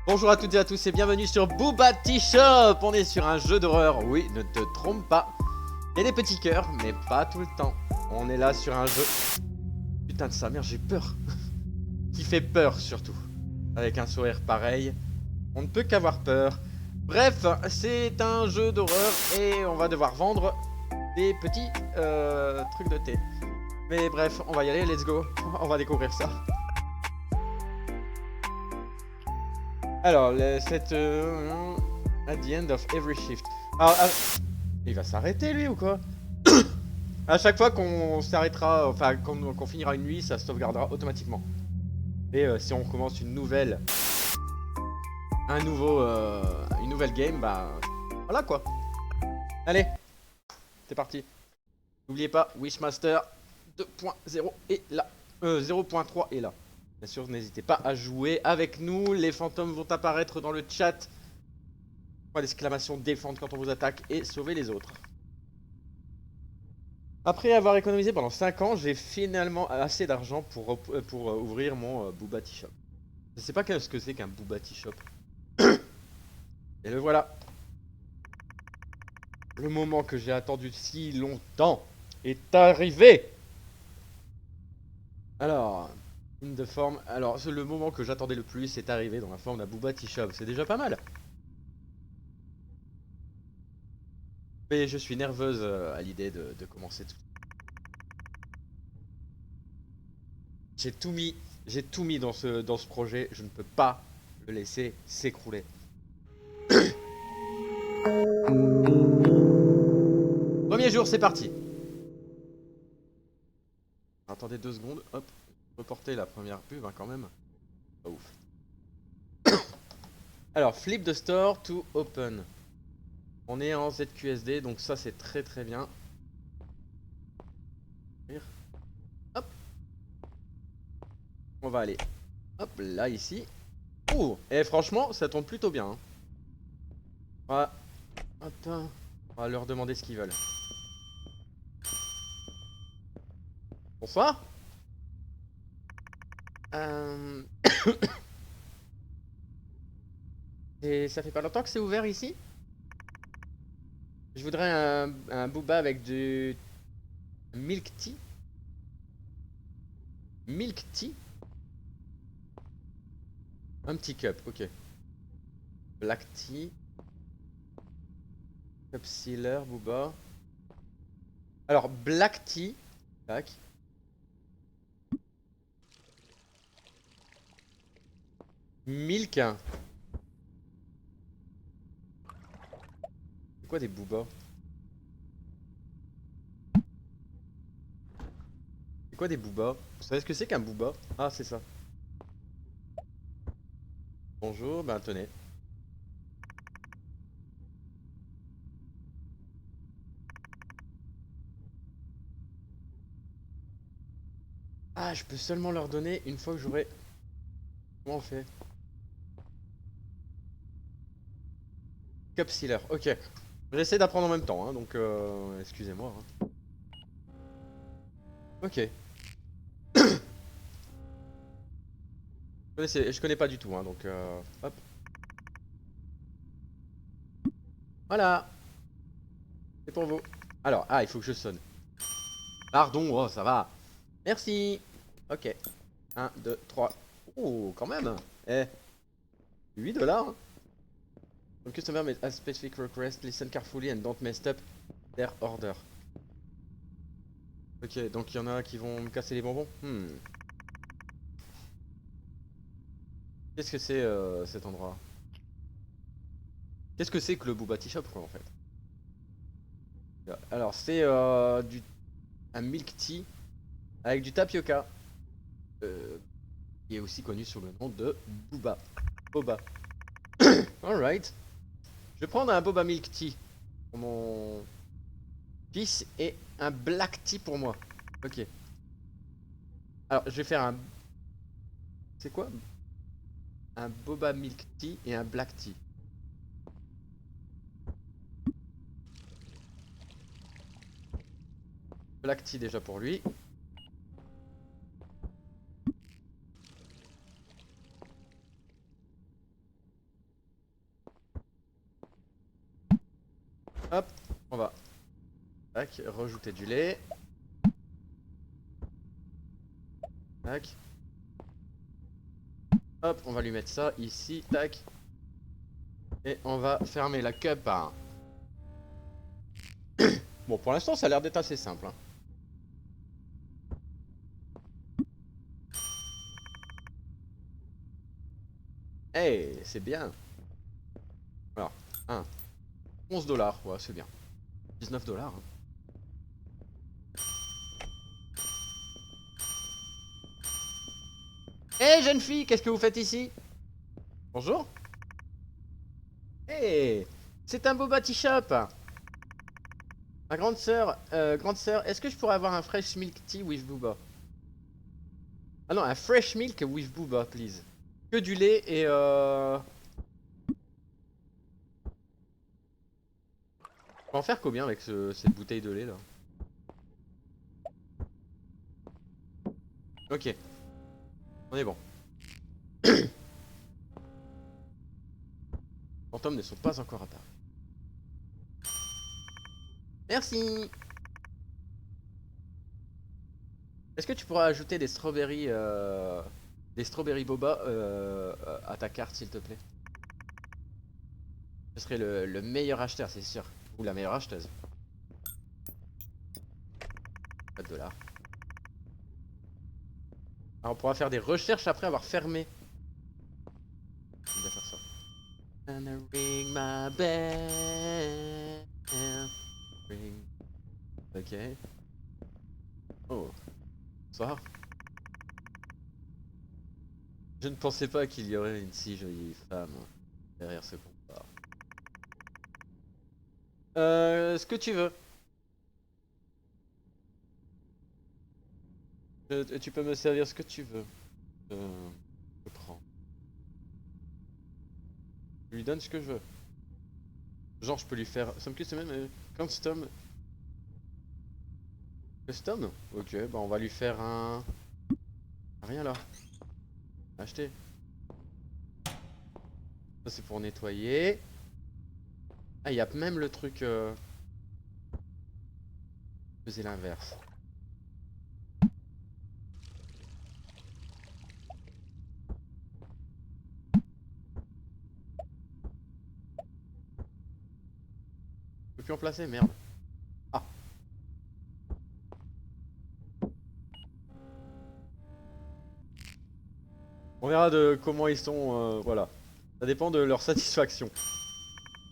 Bonjour à toutes et à tous et bienvenue sur Booba Tea Shop. On est sur un jeu d'horreur, oui, ne te trompe pas. Il y a des petits cœurs, mais pas tout le temps. On est là sur un jeu... Putain de sa mère, j'ai peur. Qui fait peur surtout. Avec un sourire pareil, on ne peut qu'avoir peur. Bref, c'est un jeu d'horreur et on va devoir vendre des petits trucs de thé. Mais bref, on va y aller, let's go. On va découvrir ça. Alors, cette... at the end of every shift. Alors, il va s'arrêter lui ou quoi? À chaque fois qu'on s'arrêtera, enfin qu'on finira une nuit, ça se sauvegardera automatiquement. Et si on commence une nouvelle... une nouvelle game, bah... Voilà quoi. Allez, c'est parti. N'oubliez pas, Wishmaster 2.0 est là. 0.3 est là. Bien sûr, n'hésitez pas à jouer avec nous. Les fantômes vont apparaître dans le chat. Point d'exclamation défendre quand on vous attaque et sauver les autres. Après avoir économisé pendant 5 ans, j'ai finalement assez d'argent pour ouvrir mon Booba Tea Shop. Je sais pas ce que c'est qu'un Booba Tea Shop. Et le voilà. Le moment que j'ai attendu si longtemps est arrivé. Alors, une de forme. Alors, le moment que j'attendais le plus est arrivé dans la forme d'un Booba Tea Shop. C'est déjà pas mal. Mais je suis nerveuse à l'idée de commencer tout. J'ai tout mis dans ce projet. Je ne peux pas le laisser s'écrouler. Premier jour, c'est parti. Attendez 2 secondes, hop, reporter la première pub hein, quand même. Pas ouf. Alors, flip the store to open. On est en ZQSD, donc ça c'est très très bien. Hop. On va aller, hop, là ici. Oh, et franchement, ça tourne plutôt bien. Hein. Voilà. Attends. On va leur demander ce qu'ils veulent. Bonsoir. Euh... Et ça fait pas longtemps que c'est ouvert ici? Je voudrais un booba avec du milk tea. Milk tea? Un petit cup, ok. Black tea. Cup sealer, booba. Alors, black tea. Tac. Milk. C'est quoi des boobas? C'est quoi des boobas? Vous savez ce que c'est qu'un booba? Ah, c'est ça. Bonjour, ben tenez. Ah, je peux seulement leur donner une fois que j'aurai... Comment on fait? Cup sealer, ok. J'essaie d'apprendre en même temps, hein, donc excusez-moi. Hein. Ok. Je connais pas du tout, hein, donc hop. Voilà. C'est pour vous. Alors, ah, il faut que je sonne. Pardon, oh, ça va. Merci. Ok. 1, 2, 3. Oh, quand même. Eh, 8 dollars. Hein. The customer made a specific request. Listen carefully and don't mess up their order. Ok, donc il y en a qui vont me casser les bonbons. Qu'est-ce que c'est cet endroit? Qu'est-ce que c'est que le Booba Tea Shop quoi en fait? Alors c'est un milk tea avec du tapioca. Qui est aussi connu sous le nom de Booba. Boba. Alright. Je vais prendre un Boba Milk Tea pour mon fils et un Black Tea pour moi. Ok. Alors je vais faire un... C'est quoi? Un Boba Milk Tea et un Black Tea. Black Tea déjà pour lui. Tac, rajouter du lait. Tac. Hop, on va lui mettre ça ici, tac. Et on va fermer la cup. Hein. Bon, pour l'instant, ça a l'air d'être assez simple. Hein. Hey, c'est bien. Alors, 1. 11 $, ouais, c'est bien. 19 $. Hein. Hey, jeune fille, qu'est-ce que vous faites ici? Bonjour. Hey, c'est un boba tea shop. Ma grande sœur, est-ce que je pourrais avoir un fresh milk tea with booba? Ah non, un fresh milk with booba, please. Que du lait et On va en faire combien avec cette bouteille de lait là? Ok, on est bon. Fantômes ne sont pas encore apparus. Merci. Est-ce que tu pourras ajouter des strawberries boba à ta carte s'il te plaît? Ce serait le meilleur acheteur, c'est sûr. Ou la meilleure acheteuse. Pas de dollars. Alors on pourra faire des recherches après avoir fermé. On va faire ça. Gonna ring my bell. Ring. Ok. Oh. Bonsoir. Je ne pensais pas qu'il y aurait une si jolie femme derrière ce comptoir. Ce que tu veux. Tu peux me servir ce que tu veux. Je prends. Je lui donne ce que je veux. Genre, je peux lui faire. Some custom. Custom. Custom? Ok, bah on va lui faire un. Rien là. Acheter. Ça c'est pour nettoyer. Ah, il y a même le truc. Faisait l'inverse. Je peux plus en placer, merde. Ah. On verra de comment ils sont. Voilà. Ça dépend de leur satisfaction.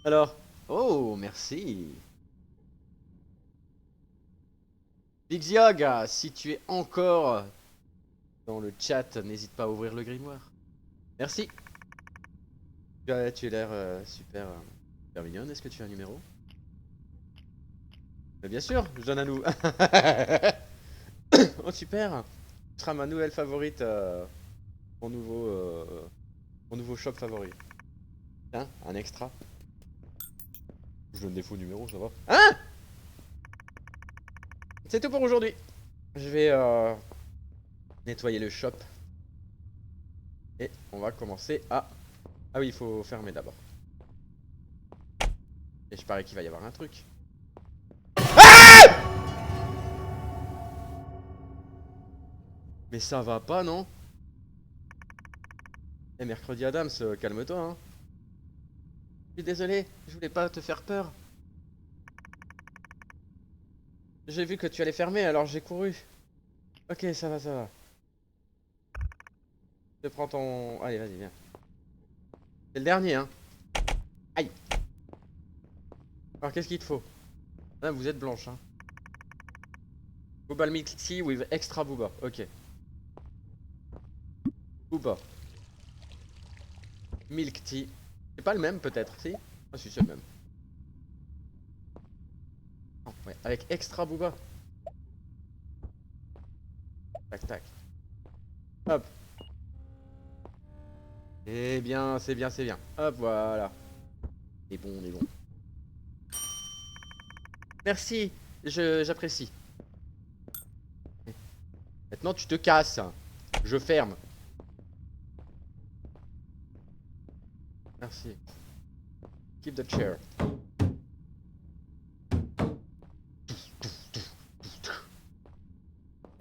Alors. Oh, merci. Big Ziog, si tu es encore dans le chat, n'hésite pas à ouvrir le grimoire. Merci. Tu as l'air super, super mignonne. Est-ce que tu as un numéro? Mais bien sûr, je donne à nous. Oh super. Tu seras ma nouvelle favorite. Mon nouveau shop favori. Tiens, un extra. Je donne des faux numéros, ça va. Hein? C'est tout pour aujourd'hui. Je vais nettoyer le shop. Et on va commencer à... Ah oui, il faut fermer d'abord. Et je parie qu'il va y avoir un truc. Mais ça va pas, non? Eh, mercredi Adams, calme-toi, hein. Je suis désolé, je voulais pas te faire peur. J'ai vu que tu allais fermer, alors j'ai couru. Ok, ça va, ça va. Je prends ton... Allez, vas-y, viens. C'est le dernier, hein. Aïe. Alors, qu'est-ce qu'il te faut? Ah, vous êtes blanche, hein. Booba milk tea with extra booba. Ok. Booba. Milk tea. C'est pas le même, peut-être, si? Ah, si, c'est le même. Oh, ouais, avec extra booba. Tac, tac. Hop. Eh bien, c'est bien, c'est bien. Hop, voilà. On est bon, on est bon. Merci, j'apprécie. Maintenant, tu te casses. Je ferme. Merci. Keep the chair.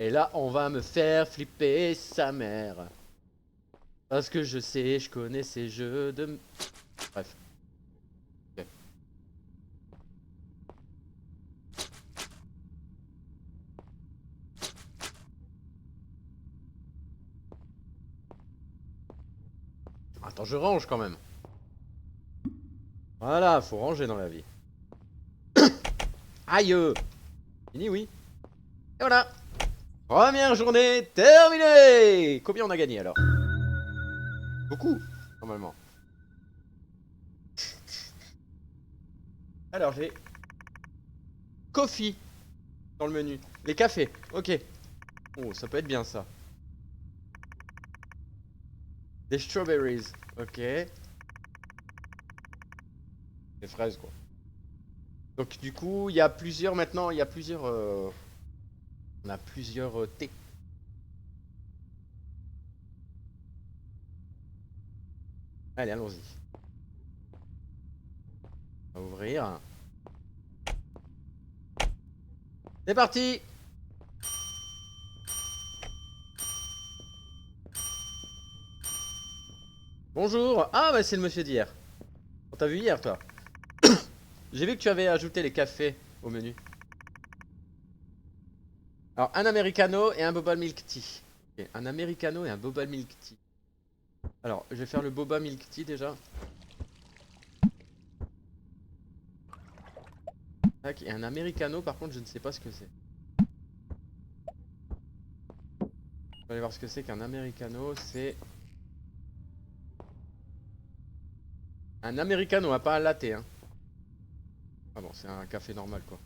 Et là, on va me faire flipper sa mère. Parce que je sais, je connais ces jeux de... Bref. Ok. Attends, je range quand même. Voilà, faut ranger dans la vie. Aïe! Fini, oui. Et voilà. Première journée terminée. Combien on a gagné alors? Beaucoup, normalement. Alors, j'ai... Coffee dans le menu. Les cafés, ok. Oh, ça peut être bien ça. Des strawberries, ok. Des fraises, quoi. Donc, du coup, il y a plusieurs maintenant. Il y a plusieurs... On a plusieurs thés. Allez, allons-y. On va ouvrir. C'est parti! Bonjour! Ah, bah c'est le monsieur d'hier. On t'a vu hier, toi. J'ai vu que tu avais ajouté les cafés au menu. Alors, un americano et un boba milk tea. Ok, un americano et un boba milk tea. Alors, je vais faire le boba milk tea déjà. Tac, et un americano, par contre, je ne sais pas ce que c'est. On va aller voir ce que c'est qu'un americano. C'est un americano, hein, pas un latte, hein. Ah bon, c'est un café normal, quoi.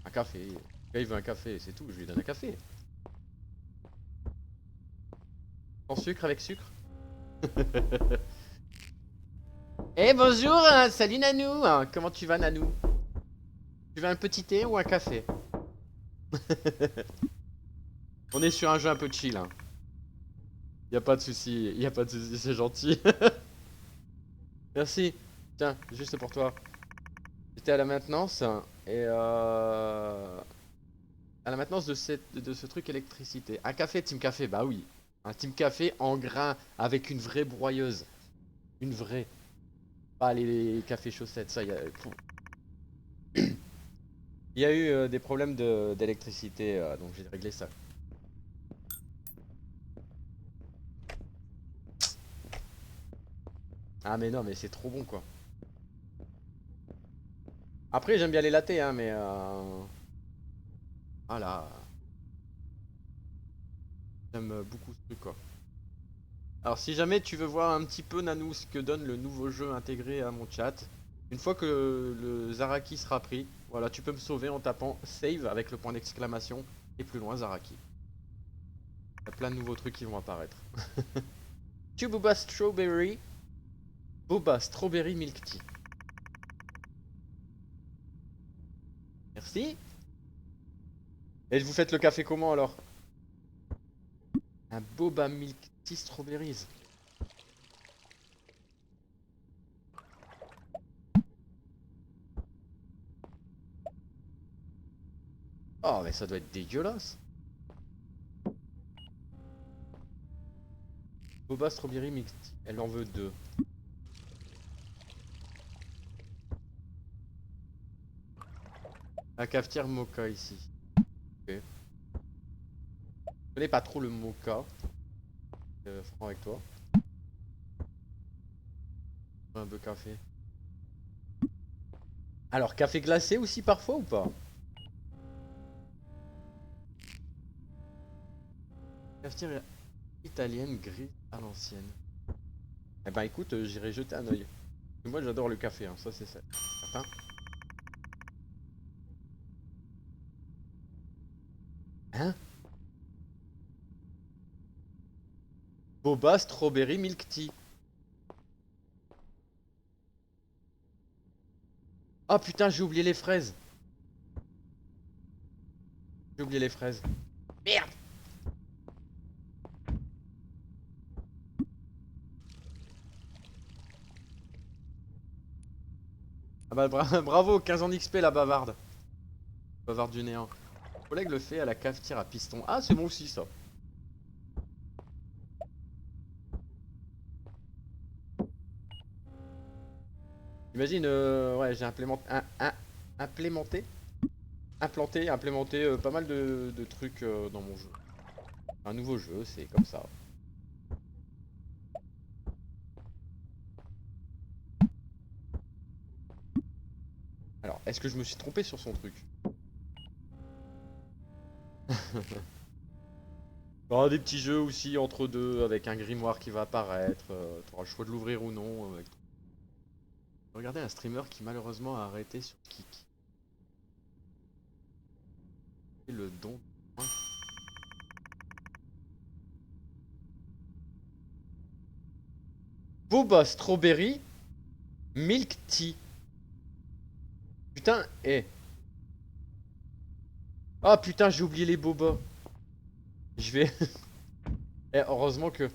Un café. Le gars, il veut un café, c'est tout. Je lui donne un café. Sans sucre, avec sucre. Eh bonjour, hein, salut Nanou, hein, comment tu vas Nanou? Tu veux un petit thé ou un café? On est sur un jeu un peu chill, hein. Y a pas de souci, y a pas de souci, c'est gentil. Merci. Tiens, juste pour toi. J'étais à la maintenance hein, et à la maintenance de ce truc électricité. Un café, Team Café, bah oui. Un Team Café en grain avec une vraie broyeuse. Une vraie. Pas les cafés chaussettes, ça y a. Il y a eu des problèmes d'électricité, donc j'ai réglé ça. Ah mais non, mais c'est trop bon quoi. Après j'aime bien les lattés, hein, mais voilà. J'aime beaucoup ce truc quoi. Alors si jamais tu veux voir un petit peu Nanou ce que donne le nouveau jeu intégré à mon chat, une fois que le Zaraki sera pris, voilà, tu peux me sauver en tapant save avec le point d'exclamation et plus loin Zaraki. Il y a plein de nouveaux trucs qui vont apparaître. Boba Strawberry. Boba Strawberry Milk Tea. Merci. Et vous faites le café comment alors? Un Boba Milk Tea Strawberries. Oh mais ça doit être dégueulasse. Boba Strawberry Milk Tea. Elle en veut deux. La cafetière mocha ici. Ok. Je connais pas trop le mocha. Franc avec toi. Un peu café. Alors, café glacé aussi parfois ou pas? Cafetière italienne grise à l'ancienne. Eh ben écoute, j'irai jeter un oeil. Moi j'adore le café, hein, ça c'est certain. Hein? Boba Strawberry Milk Tea. Oh putain, j'ai oublié les fraises. J'ai oublié les fraises. Merde! Ah bah bravo, 15 ans d'XP la bavarde. Bavard du néant. Mon collègue le fait à la cafetière à piston. Ah, c'est bon aussi ça. Imagine, ouais, j'ai implémenté pas mal de trucs dans mon jeu. Un nouveau jeu, c'est comme ça. Alors, est-ce que je me suis trompé sur son truc? Oh, des petits jeux aussi entre deux avec un grimoire qui va apparaître. Tu auras le choix de l'ouvrir ou non. Regardez un streamer qui malheureusement a arrêté sur Kik. Et le don. Boba Strawberry Milk Tea. Putain, eh. Ah putain, j'ai oublié les bobas. Je vais. Eh, heureusement que.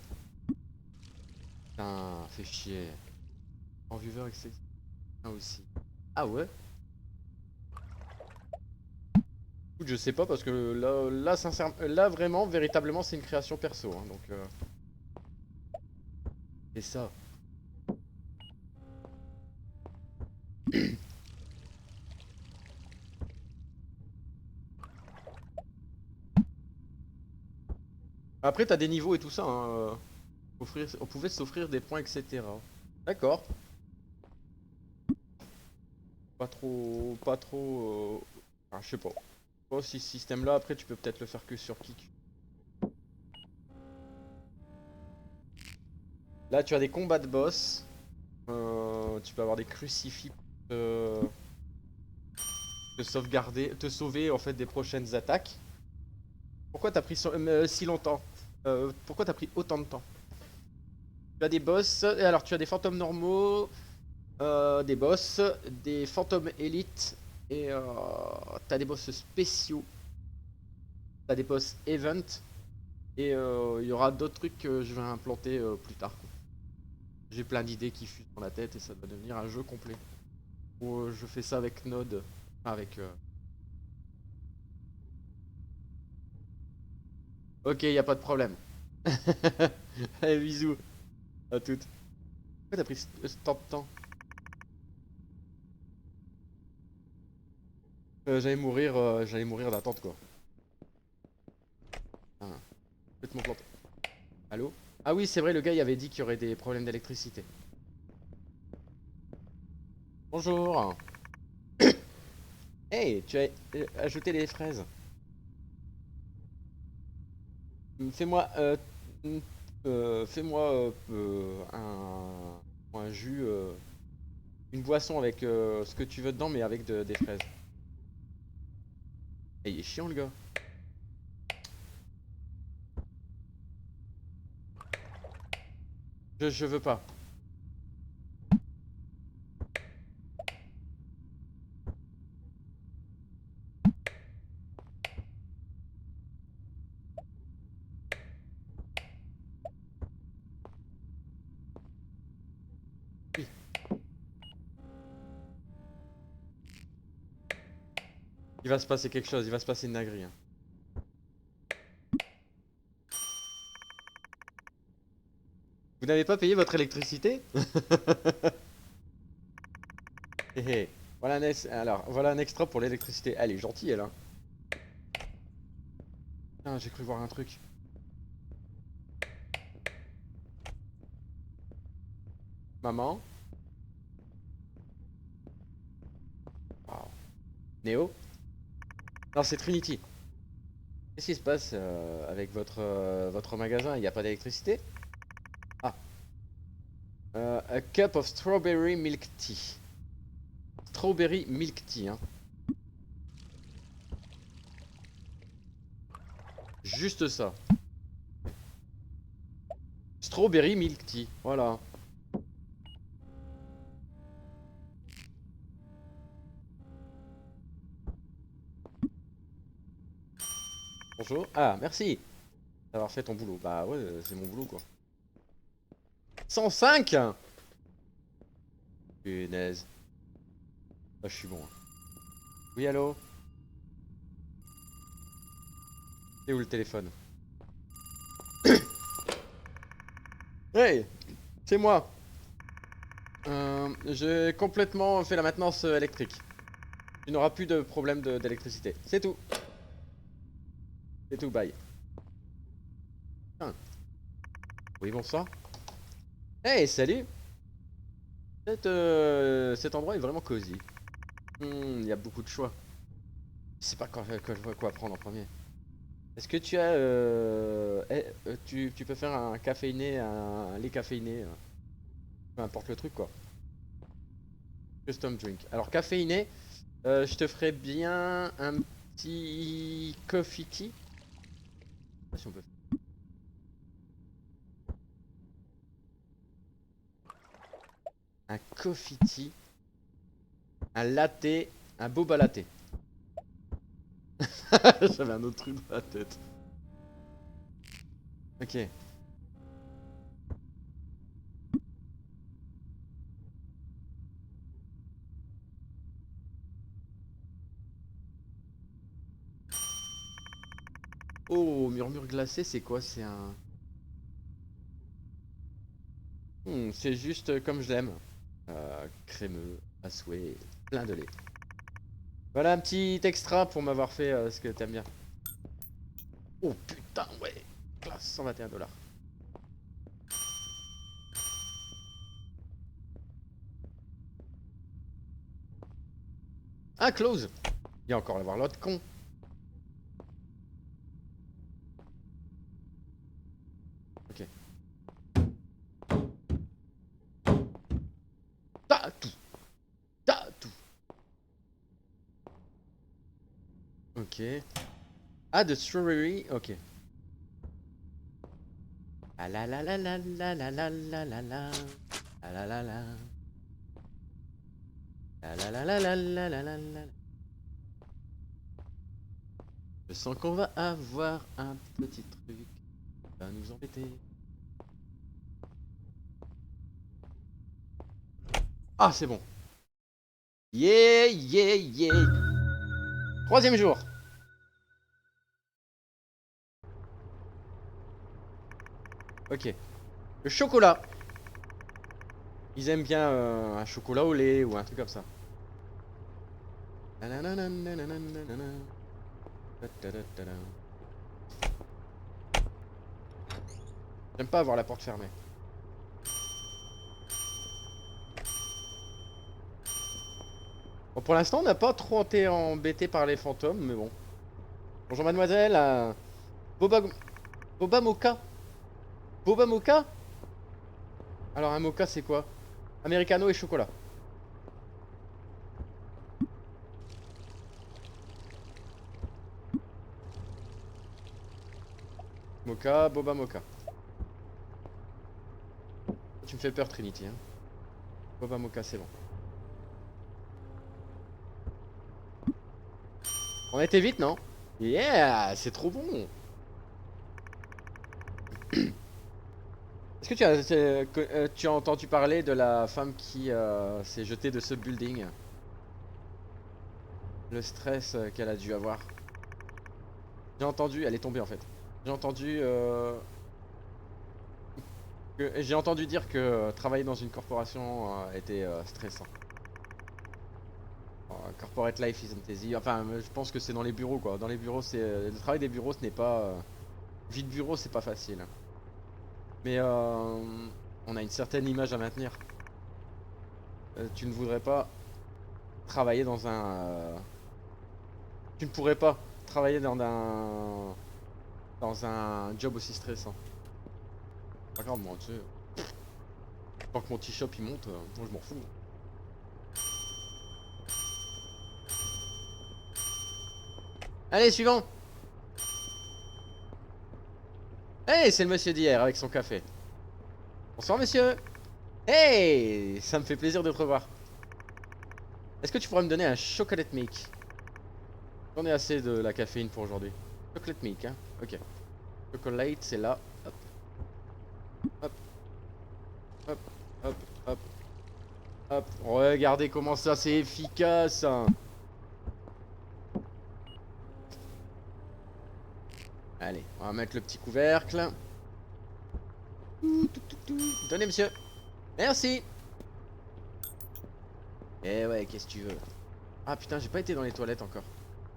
Putain, fait chier. En viewer excès. Ah aussi. Ah ouais? Écoute, je sais pas parce que là, sincèrement, là vraiment, véritablement, c'est une création perso. Hein, donc. C'est ça. Après, t'as des niveaux et tout ça. Hein. On pouvait s'offrir des points, etc. D'accord. Pas trop. Pas trop. Enfin, je sais pas. Je sais pas si ce système-là, après, tu peux peut-être le faire que sur Kick. Là, tu as des combats de boss. Tu peux avoir des crucifix pour te sauvegarder, te sauver en fait des prochaines attaques. Pourquoi t'as pris si longtemps? Pourquoi t'as pris autant de temps? Tu as des boss, alors tu as des fantômes normaux, des boss, des fantômes élites et t'as des boss spéciaux, t'as des boss event et il y aura d'autres trucs que je vais implanter plus tard. J'ai plein d'idées qui fusent dans la tête et ça va devenir un jeu complet. Ou je fais ça avec Node, avec. Ok, y a pas de problème. Allez, bisous, à toutes. Pourquoi t'as pris tant de temps? J'allais mourir d'attente quoi. Ah, complètement planté. Allô? Ah oui, c'est vrai, le gars il avait dit qu'il y aurait des problèmes d'électricité. Bonjour. Hey, tu as ajouté les fraises. Fais-moi fais-moi un jus, une boisson avec ce que tu veux dedans, mais avec des fraises. Eh, il est chiant le gars. Je veux pas. Oui. Il va se passer quelque chose, il va se passer une dinguerie. Hein. Vous n'avez pas payé votre électricité? Hé hé. Voilà alors, voilà un extra pour l'électricité. Elle est gentille, elle, hein. Putain, j'ai cru voir un truc. Maman. Wow. Néo. Non, c'est Trinity. Qu'est-ce qui se passe avec votre magasin? Il n'y a pas d'électricité? Ah. A cup of strawberry milk tea. Strawberry milk tea, hein. Juste ça. Strawberry milk tea. Voilà. Bonjour. Ah, merci d'avoir fait ton boulot. Bah ouais, c'est mon boulot, quoi. 105. Punaise. Ah, je suis bon. Hein. Oui, allô? Et où le téléphone? Hey, c'est moi. J'ai complètement fait la maintenance électrique. Tu n'auras plus de problème d'électricité. C'est tout. C'est tout, bye. Tiens. Oui, bonsoir. Hey, salut. Cet endroit est vraiment cosy. Il y a beaucoup de choix. Je sais pas quoi prendre en premier. Est-ce que tu as... tu peux faire un caféiné, un lait caféiné, peu importe le truc quoi. Custom drink. Alors caféiné, je te ferais bien un petit coffee tea. Je sais pas si on peut faire. Un coffee tea, un latte, un boba latte. J'avais un autre truc dans la tête. Ok. Oh, murmure glacé, c'est quoi? C'est un... c'est juste comme je l'aime. Crémeux, à souhait, plein de lait. Voilà un petit extra pour m'avoir fait ce que t'aimes bien. Oh putain, ouais. Classe, 121 $. Ah, close. Il y a encore à voir l'autre con. Ok. Tatou. Tatou. Ok. Ah, de strawberry. Ok. Ah la la la la la la la la la la. Ah la la la. Ah la la la la la la la la. Je sens qu'on va avoir un petit truc qui va nous embêter. Ah, c'est bon. Yeah, yeah, yeah. Troisième jour. Ok. Le chocolat. Ils aiment bien un chocolat au lait ou un truc comme ça. J'aime pas avoir la porte fermée. Bon, pour l'instant, on n'a pas trop été embêté par les fantômes, mais bon. Bonjour mademoiselle. Boba... Boba Mocha. Boba Mocha. Alors un mocha c'est quoi? Americano et chocolat. Mocha, Boba Mocha. Tu me fais peur Trinity. Hein. Boba Mocha c'est bon. On a été vite non? Yeah, c'est trop bon. Est-ce que tu as entendu parler de la femme qui s'est jetée de ce building? Le stress qu'elle a dû avoir. J'ai entendu, elle est tombée en fait. J'ai entendu, j'ai entendu dire que travailler dans une corporation était stressant. Corporate life isn't easy. Enfin, je pense que c'est dans les bureaux quoi. Dans les bureaux, c'est le travail des bureaux, ce n'est pas vie de bureau, c'est pas facile. Mais on a une certaine image à maintenir. Tu ne voudrais pas travailler dans un. Tu ne pourrais pas travailler dans un job aussi stressant. Regarde-moi, tu sais. Tant que mon t-shop il monte, moi je m'en fous. Allez, suivant. Hey, c'est le monsieur d'hier avec son café. Bonsoir, monsieur. Hey, ça me fait plaisir de te revoir. Est-ce que tu pourrais me donner un chocolate milk? J'en ai assez de la caféine pour aujourd'hui. Chocolate milk, hein. Ok. Chocolate, c'est là. Hop, hop, hop, hop, hop, hop. Regardez comment ça, c'est efficace. Hein. Allez, on va mettre le petit couvercle. Donnez, monsieur. Merci. Eh ouais, qu'est-ce que tu veux? Ah putain, j'ai pas été dans les toilettes encore.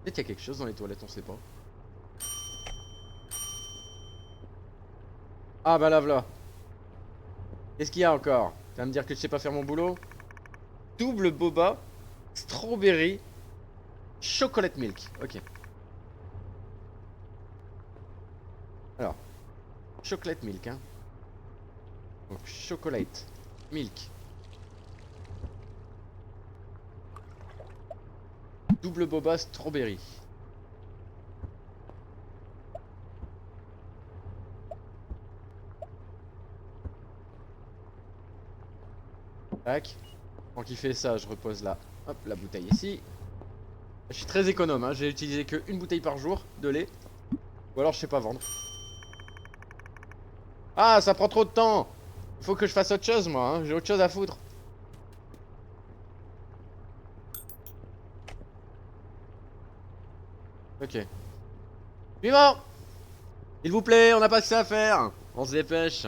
Peut-être qu'il y a quelque chose dans les toilettes, on sait pas. Ah bah là, voilà. Qu'est-ce qu'il y a encore? Tu vas me dire que je sais pas faire mon boulot? Double boba, strawberry, chocolate milk. Ok. Alors, chocolate milk, hein. Donc, chocolate milk. Double boba, strawberry. Tac. Tant qu'il fait ça, je repose là. Hop, la bouteille ici. Je suis très économe, hein. J'ai utilisé que une bouteille par jour de lait. Ou alors je sais pas vendre. Ah, ça prend trop de temps. Il faut que je fasse autre chose, moi, hein. J'ai autre chose à foutre. Ok. Suivant. S'il vous plaît, on n'a pas que ça à faire. On se dépêche.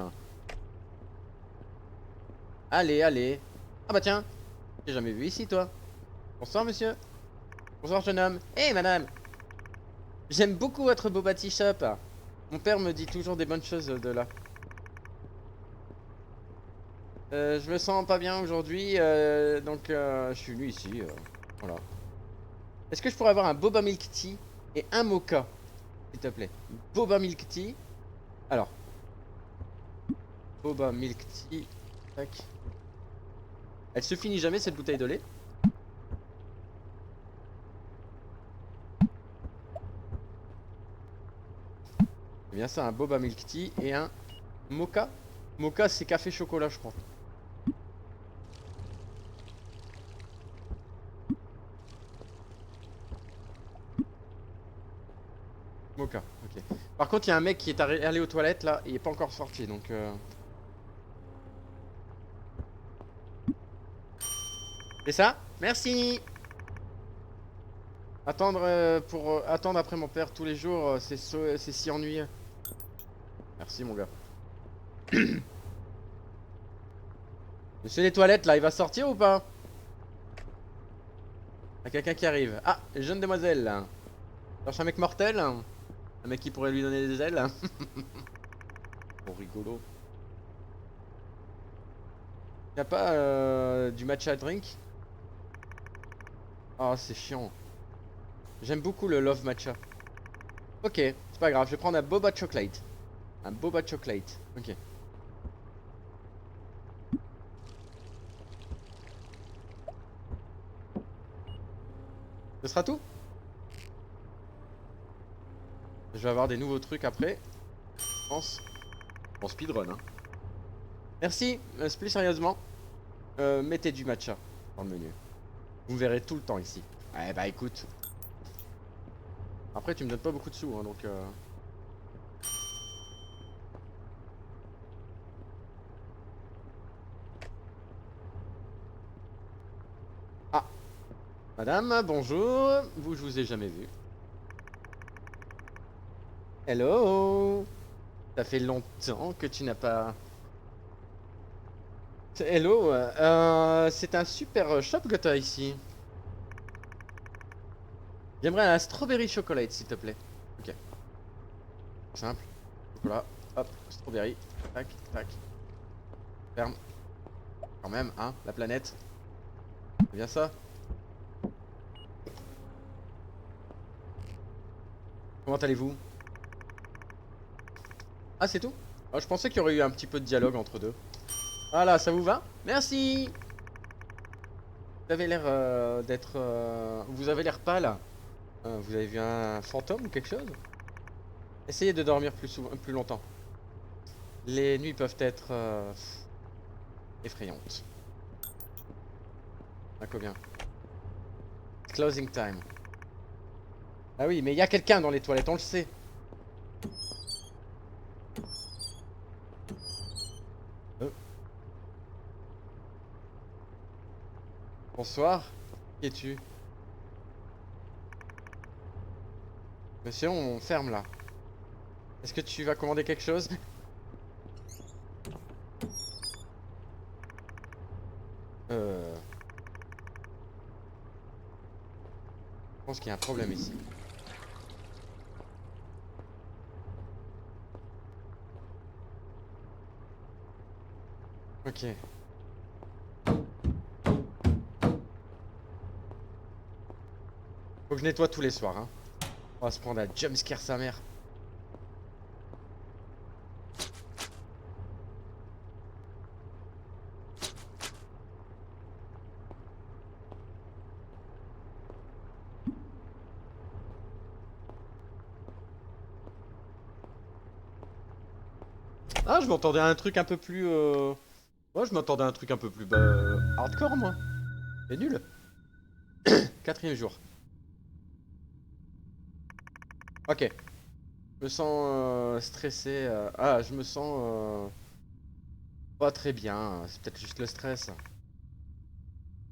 Allez, allez. Ah bah tiens. J'ai jamais vu ici, toi. Bonsoir, monsieur. Bonsoir, jeune homme. Hé, madame. J'aime beaucoup votre boba tea shop. Mon père me dit toujours des bonnes choses de là. Je me sens pas bien aujourd'hui, donc je suis venu ici. Voilà. Est-ce que je pourrais avoir un boba milk tea et un mocha, s'il te plaît? Boba milk tea. Alors, boba milk tea. Tac. Elle se finit jamais cette bouteille de lait. C'est bien ça, un boba milk tea et un mocha. Mocha, c'est café chocolat, je crois. Mocha, ok. Par contre, il y a un mec qui est allé aux toilettes là, et il est pas encore sorti, donc. C'est ça? Merci. Attendre pour attendre après mon père tous les jours, c'est si ennuyeux. Merci mon gars. Monsieur les toilettes là, il va sortir ou pas? Il y a quelqu'un qui arrive. Ah, jeune demoiselle là. Cherche un mec mortel? Un mec qui pourrait lui donner des ailes? Bon, rigolo. Y'a pas du matcha drink? Ah, c'est chiant. J'aime beaucoup le love matcha. Ok, c'est pas grave, je vais prendre un boba chocolate. Un boba chocolate. Ok. Ce sera tout? Je vais avoir des nouveaux trucs après. Je pense. Bon, speedrun, hein. Merci, plus sérieusement. Mettez du matcha dans le menu. Vous me verrez tout le temps ici. Ouais, bah écoute. Après, tu me donnes pas beaucoup de sous, hein, donc. Ah, madame, bonjour. Vous, je vous ai jamais vu. Hello. Ça fait longtemps que tu n'as pas. Hello. C'est un super shop que t'as ici. J'aimerais un strawberry chocolate, s'il te plaît. Ok. Simple. Chocolat. Hop. Strawberry. Tac, tac. Ferme. Quand même, hein, la planète. C'est bien ça. Comment allez-vous? Ah, c'est tout? Oh, je pensais qu'il y aurait eu un petit peu de dialogue entre deux. Voilà, ça vous va? Merci. Vous avez l'air d'être... Vous avez l'air pâle. Vous avez vu un fantôme ou quelque chose? Essayez de dormir plus souvent, plus longtemps. Les nuits peuvent être effrayantes. À combien? Closing time. Ah oui, mais il y a quelqu'un dans les toilettes, on le sait. Bonsoir. Qui es-tu? Monsieur, on ferme là. Est-ce que tu vas commander quelque chose? Je pense qu'il y a un problème ici. Ok. Faut que je nettoie tous les soirs, hein. On va se prendre un jumpscare sa mère. Ah, je m'entendais à un truc un peu plus... Ouais, je m'attendais à un truc un peu plus hardcore, moi. C'est nul. Quatrième jour. Ok. Je me sens stressé. Ah, je me sens pas très bien. C'est peut-être juste le stress.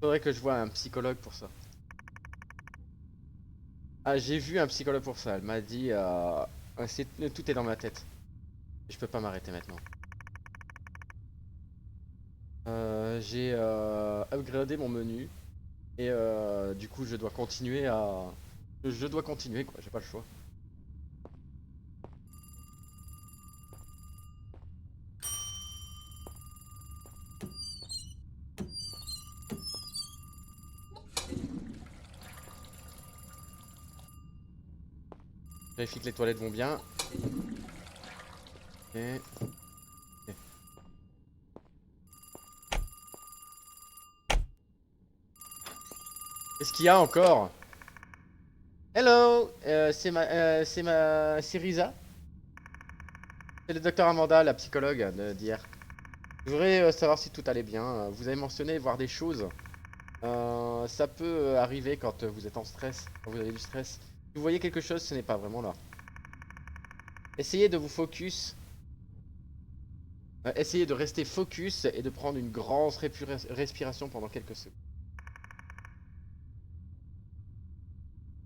Faudrait que je voie un psychologue pour ça. Ah, j'ai vu un psychologue pour ça. Elle m'a dit... tout est dans ma tête. Et je peux pas m'arrêter maintenant. J'ai upgradé mon menu. Et du coup, je dois continuer à... Je dois continuer, quoi. J'ai pas le choix. Vérifie que les toilettes vont bien. Ok. Ok. Qu'est-ce qu'il y a encore? Hello, c'est Risa. C'est le docteur Amanda, la psychologue d'hier. Je voudrais savoir si tout allait bien. Vous avez mentionné voir des choses. Ça peut arriver quand vous êtes en stress, quand vous avez du stress. Si vous voyez quelque chose, ce n'est pas vraiment là. Essayez de vous focus. Essayez de rester focus et de prendre une grande respiration pendant quelques secondes.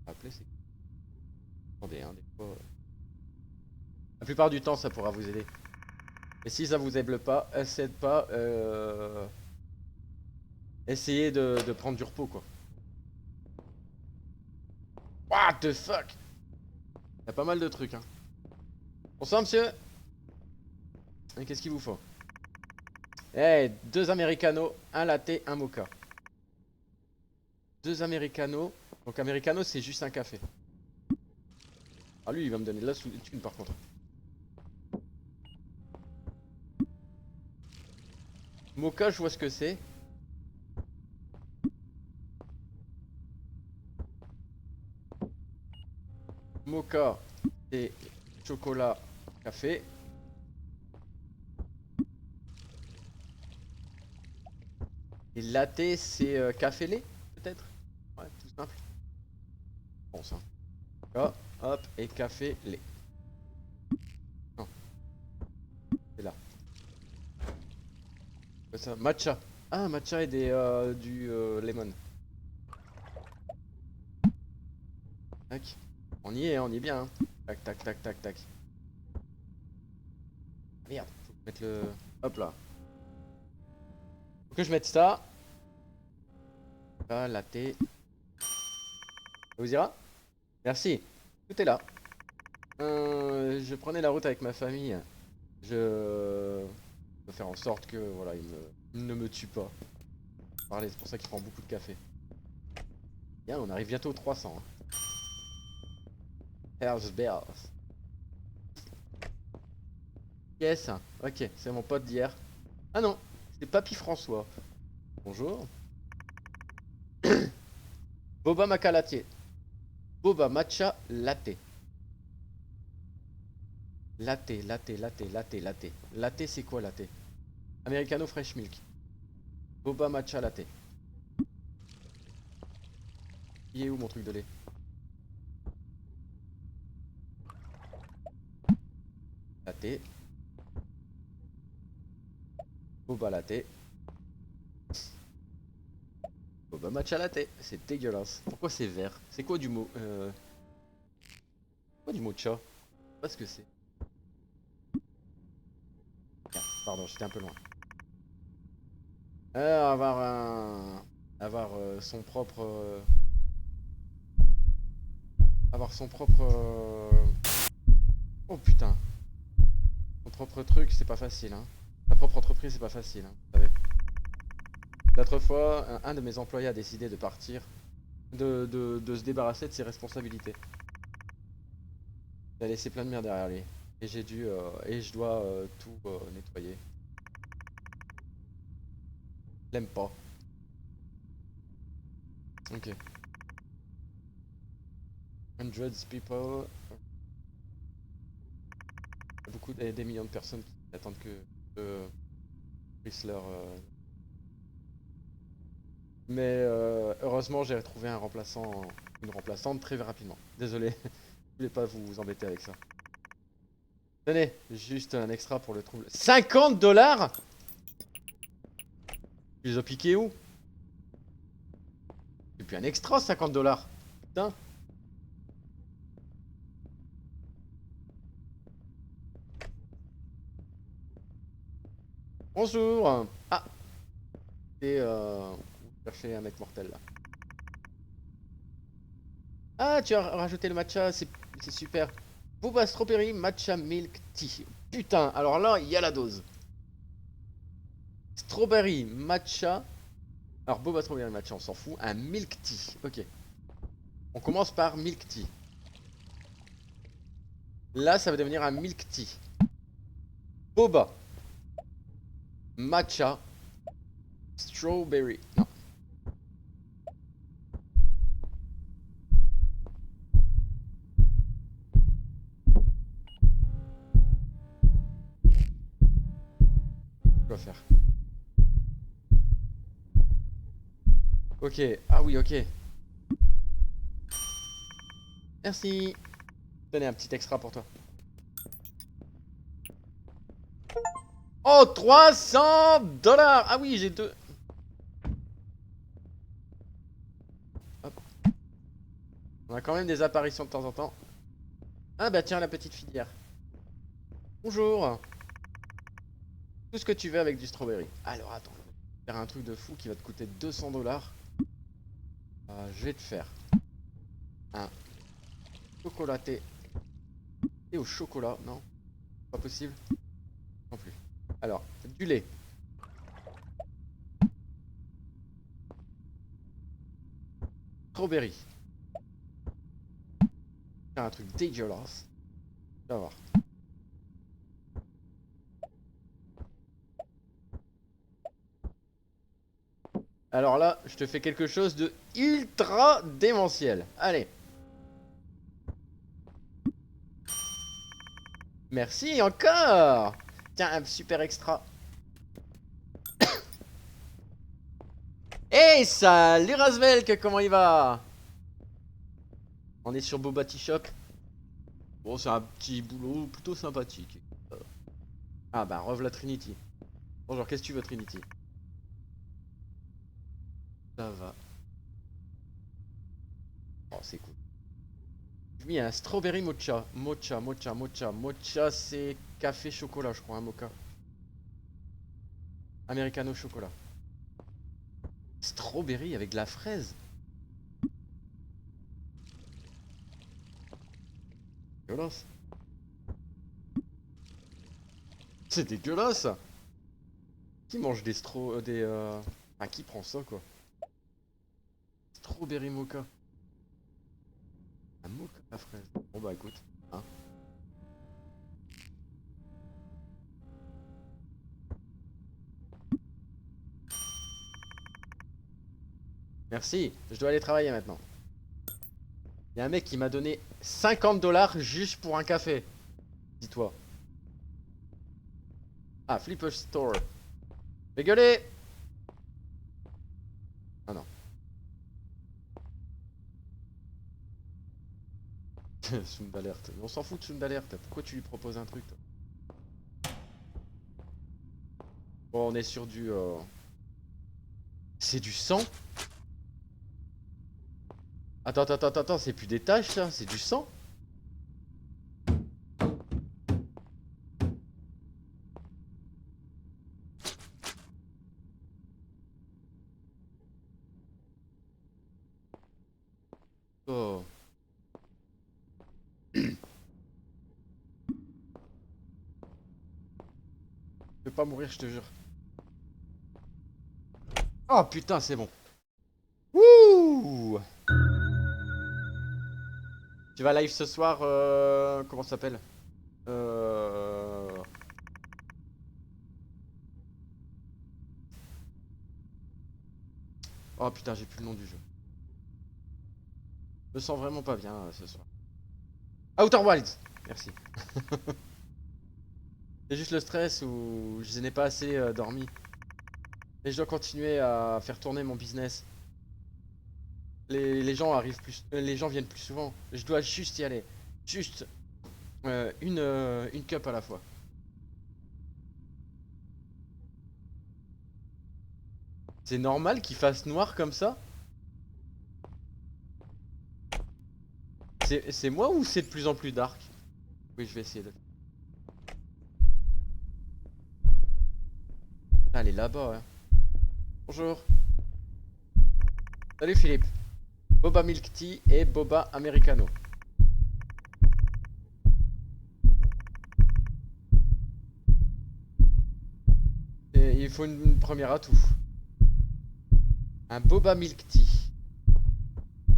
Rappelez, c'est... Attendez, hein, des fois... La plupart du temps, ça pourra vous aider. Et si ça vous aide pas, essayez de prendre du repos, quoi. What the fuck? Il y a pas mal de trucs, hein. Bonsoir, monsieur. Et qu'est-ce qu'il vous faut? Eh, deux americanos, un latte, un mocha. Deux americanos. Donc, americano, c'est juste un café. Ah, lui, il va me donner de la thune, par contre. Mocha, je vois ce que c'est. Mocha, c'est chocolat, café. Et latte, c'est café lait, peut-être? Ouais, tout simple. Bon, ça. Là, hop, et café lait. Non, c'est là. Quoi ça? Matcha. Ah, matcha et du lemon. Tac. On y est bien. Hein. Tac, tac, tac, tac, tac. Merde, faut que je mette le... Hop là. Faut que je mette ça. Là, latte. Ça vous ira? Merci. Tout est là. Je prenais la route avec ma famille. Je veux faire en sorte que, voilà, il ne me tue pas. Parler, c'est pour ça qu'il prend beaucoup de café. Bien, on arrive bientôt aux 300. Hein. Hells Bells. Yes, ok, c'est mon pote d'hier. Ah non, c'est Papy François. Bonjour. Boba Maca Latte. Boba Matcha Latte. Latte, latte, latte, latte, latte. Latte, c'est quoi latte? Americano Fresh Milk. Boba Matcha Latte. Il est où mon truc de lait? Latte. Boba Latte. Boba Matcha Latte. C'est dégueulasse. Pourquoi c'est vert? C'est quoi du mot quoi du mocha? Je sais pas ce que c'est. Pardon, j'étais un peu loin. Avoir un... Avoir son propre... Avoir son propre... Oh putain. Son propre truc, c'est pas facile, hein. Sa propre entreprise, c'est pas facile, hein, vous savez. L'autre fois, un de mes employés a décidé de partir, de se débarrasser de ses responsabilités. Il a laissé plein de merde derrière lui. Et j'ai dû... et je dois tout nettoyer. Je l'aime pas. Ok. Hundreds people. Il y a beaucoup, des millions de personnes qui attendent que Chrysler. Mais heureusement, j'ai retrouvé un remplaçant, une remplaçante très rapidement. Désolé, je voulais pas vous embêter avec ça. Tenez, juste un extra pour le trouble. 50 $. Tu les as piqués où? Et puis un extra 50 $. Putain. Bonjour. Ah. Et chercher un mec mortel là. Ah, tu as rajouté le matcha, c'est super. Boba Strawberry Matcha Milk Tea. Putain, alors là, il y a la dose. Strawberry Matcha. Alors, Boba Strawberry Matcha, on s'en fout. Un Milk Tea. Ok. On commence par Milk Tea. Là, ça va devenir un Milk Tea. Boba. Matcha. Strawberry. Non. Quoi faire? Ok. Ah oui, ok. Merci. Tenez un petit extra pour toi. Oh, 300 $. Ah oui, j'ai deux. Hop. On a quand même des apparitions de temps en temps. Ah bah tiens, la petite filière. Bonjour. Tout ce que tu veux avec du strawberry. Alors attends, je vais faire un truc de fou qui va te coûter 200 $. Je vais te faire un chocolaté. Et au chocolat, non? Pas possible? Non plus. Alors, du lait. Strawberry. Faire un truc dégueulasse. Tu vas voir. Alors là, je te fais quelque chose de ultra démentiel. Allez. Merci encore. Tiens, un super extra. Hey, salut Razvelk, comment il va? On est sur Boba Tea Shop. Bon, c'est un petit boulot plutôt sympathique. Ah bah, rev la Trinity. Bonjour, qu'est-ce que tu veux Trinity? Ça va. Oh, c'est cool. J'ai mis un strawberry mocha. Mocha, c'est café chocolat, je crois, un mocha. Americano chocolat. Strawberry avec de la fraise. Dégueulasse. C'est dégueulasse. Qui mange des Enfin, qui prend ça, quoi? Strawberry mocha. Un mocha à la fraise. Bon bah écoute. Hein. Merci, je dois aller travailler maintenant. Il y a un mec qui m'a donné 50 $ juste pour un café. Dis-toi. Ah, Flipper Store. Fais gueuler. Ah non. Sound d'alerte. On s'en fout de sound d'alerte. Pourquoi tu lui proposes un truc, toi? Bon, on est sur du... C'est du sang? Attends, c'est plus des taches, ça? C'est du sang? Je vais pas mourir, je te jure. Oh putain, c'est bon. Wouh! Tu vas live ce soir, comment ça s'appelle? Oh putain, j'ai plus le nom du jeu. Je me sens vraiment pas bien ce soir. Outer Wilds! Merci. C'est juste le stress où je n'ai pas assez dormi. Et je dois continuer à faire tourner mon business. Les gens arrivent plus, les gens viennent plus souvent. Je dois juste y aller. Juste une cup à la fois. C'est normal qu'il fasse noir comme ça? C'est moi ou c'est de plus en plus dark? Oui, je vais essayer de... Ah, elle est là-bas, hein. Bonjour. Salut Philippe. Boba Milk Tea et Boba Americano. Et il faut une première atout. Un Boba Milk Tea.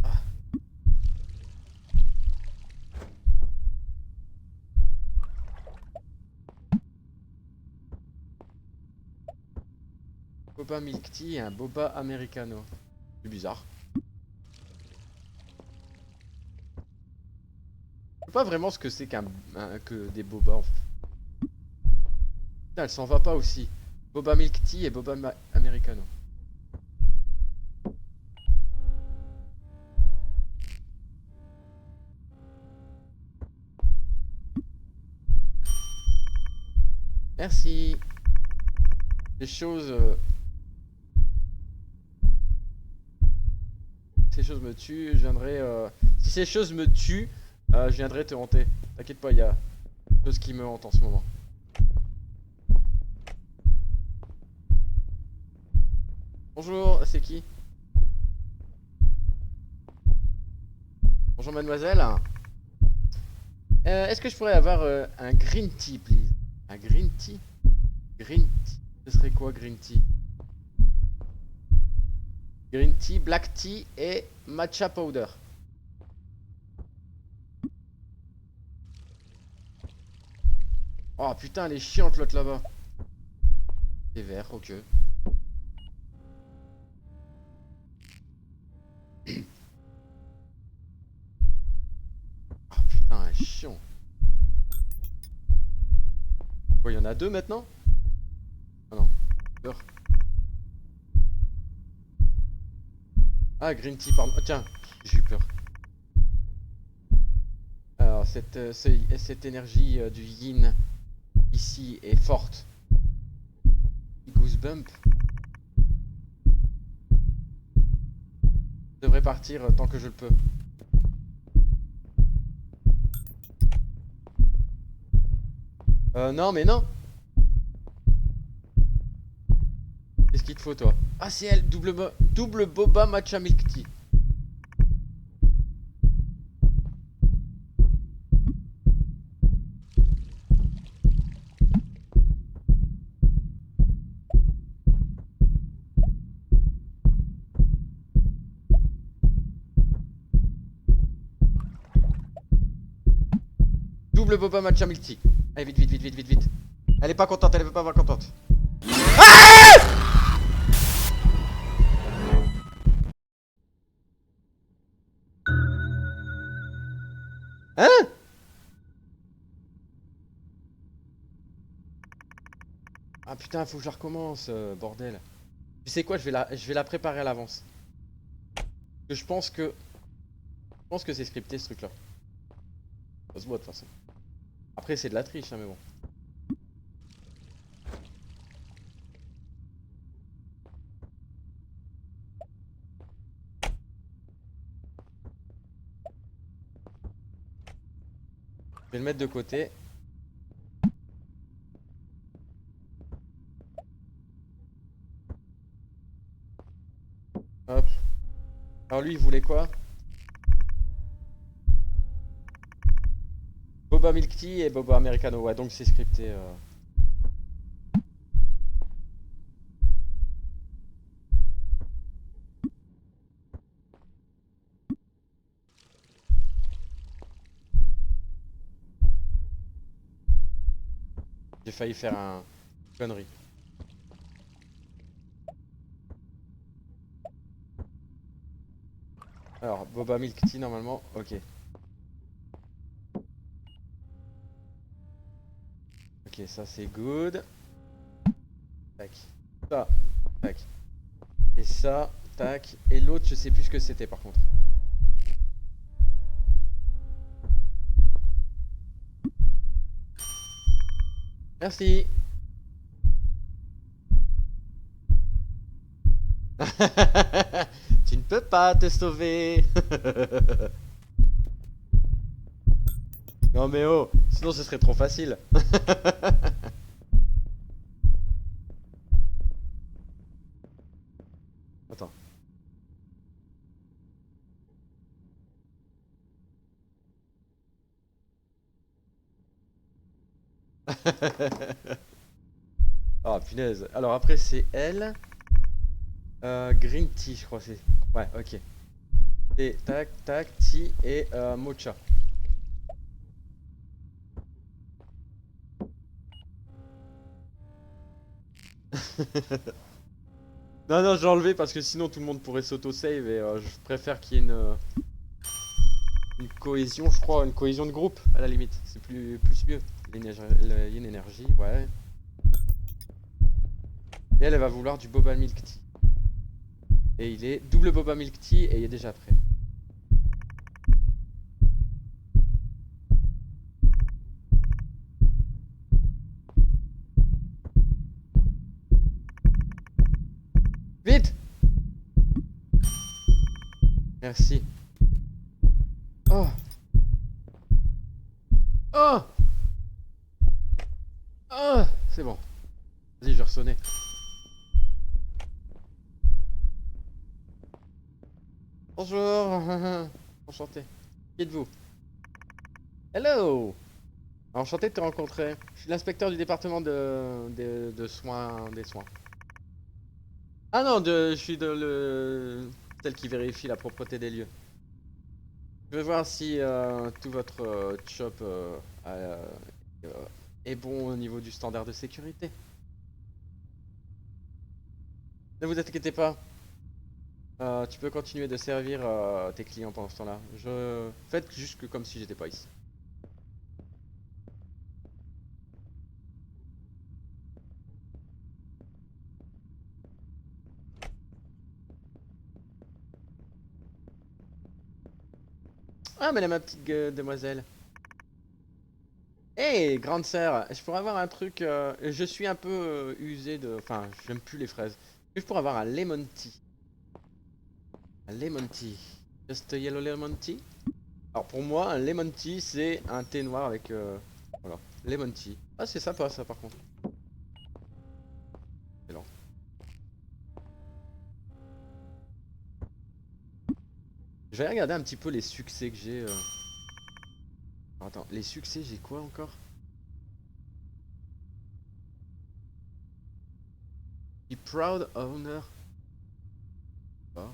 Ah. Boba Milk Tea et un Boba Americano. C'est bizarre. Je sais pas vraiment ce que c'est que des bobas en fait. Putain, elle s'en va pas aussi. Boba Milk Tea et Boba Americano. Merci. Les choses... Ces choses me tuent, je viendrai... Si ces choses me tuent, je viendrai te hanter. T'inquiète pas, il y a des choses qui me hantent en ce moment. Bonjour, c'est qui? Bonjour mademoiselle. Est-ce que je pourrais avoir un green tea, please? Un green tea? Green tea. Ce serait quoi green tea? Green tea, black tea et matcha powder. Oh putain, elle est chiante l'autre là-bas. Des verts, ok. Oh putain, elle est chiant. Quoi, il y en a deux maintenant? Ah non, peur. Ah, green tea, pardon. Oh, tiens, j'ai eu peur. Alors, cette énergie du yin ici est forte. Goosebump. Je devrais partir tant que je le peux. Non, mais non. Qu'est-ce qu'il te faut, toi? Ah, c'est elle, double boba matcha milk tea. Double boba matcha milk tea. Allez, vite, vite, vite, vite, vite, vite. Elle est pas contente, elle est pas contente. Hein? Ah putain, faut que je la recommence, bordel. Tu sais quoi, je vais la préparer à l'avance. Je pense que... Je pense que c'est scripté ce truc-là. Ça se voit de toute façon. Après, c'est de la triche, hein, mais bon. Je vais le mettre de côté. Hop. Alors lui, il voulait quoi? Boba Milk Tea et Boba Americano. Ouais, donc c'est scripté. J'ai failli faire un connerie. Alors, Boba Milk Tea normalement, ok. Ok, ça c'est good. Tac. Ça, tac. Et ça, tac. Et l'autre, je sais plus ce que c'était par contre. Merci. Tu ne peux pas te sauver. Non mais oh, sinon ce serait trop facile. Attends. Oh punaise. Alors après c'est elle. Green tea je crois c'est. Ouais ok. Et tac tac tea et mocha. Non non j'ai enlevé parce que sinon tout le monde pourrait s'auto-save et je préfère qu'il y ait une cohésion je crois, une cohésion de groupe à la limite. C'est plus mieux. Yin énergie, ouais. Et elle va vouloir du boba milk tea. Et il est double boba milk tea et il est déjà prêt. Vite! Merci. Oh! Oh! Oh! C'est bon. Vas-y, je vais ressonner. Bonjour! Enchanté. Qui êtes-vous? Hello! Enchanté de te rencontrer. Je suis l'inspecteur du département de soins des soins. Ah non, je suis celle qui vérifie la propreté des lieux. Je vais voir si tout votre shop est bon au niveau du standard de sécurité. Ne vous inquiétez pas, tu peux continuer de servir tes clients pendant ce temps-là. Faites juste comme si j'étais pas ici. Ah, mais là, ma petite demoiselle. Hé, grande sœur, je pourrais avoir un truc. Je suis un peu usé de. Enfin, j'aime plus les fraises. Je pourrais avoir un lemon tea. Un lemon tea. Just a yellow lemon tea. Alors pour moi, un lemon tea, c'est un thé noir avec... voilà, lemon tea. Ah, c'est sympa ça par contre. Excellent. Je vais regarder un petit peu les succès que j'ai. Alors, attends, les succès, j'ai quoi encore? Be proud owner. Ah.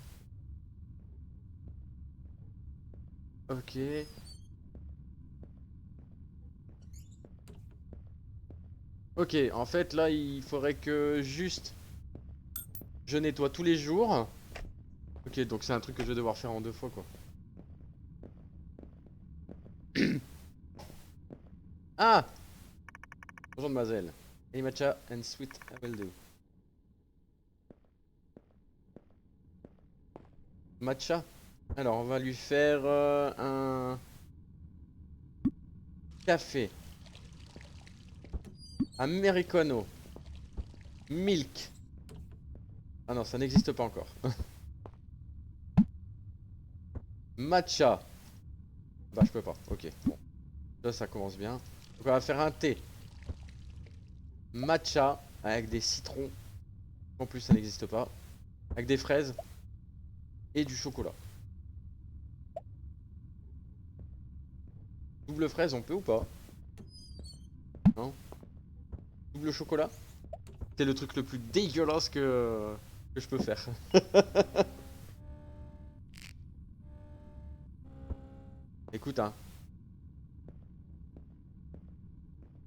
Ok. Ok, en fait là, il faudrait que juste je nettoie tous les jours. Ok, donc c'est un truc que je vais devoir faire en 2 fois quoi. Ah! Bonjour mademoiselle. Hey matcha and sweet I will do. Matcha? Alors on va lui faire un café. Americano. Milk. Ah non, ça n'existe pas encore. Matcha. Bah je peux pas, ok. Bon, là ça commence bien. Donc on va faire un thé. Matcha avec des citrons. En plus ça n'existe pas. Avec des fraises. Et du chocolat. Double fraise on peut ou pas? Non? Double chocolat? C'est le truc le plus dégueulasse que je peux faire. Écoute hein.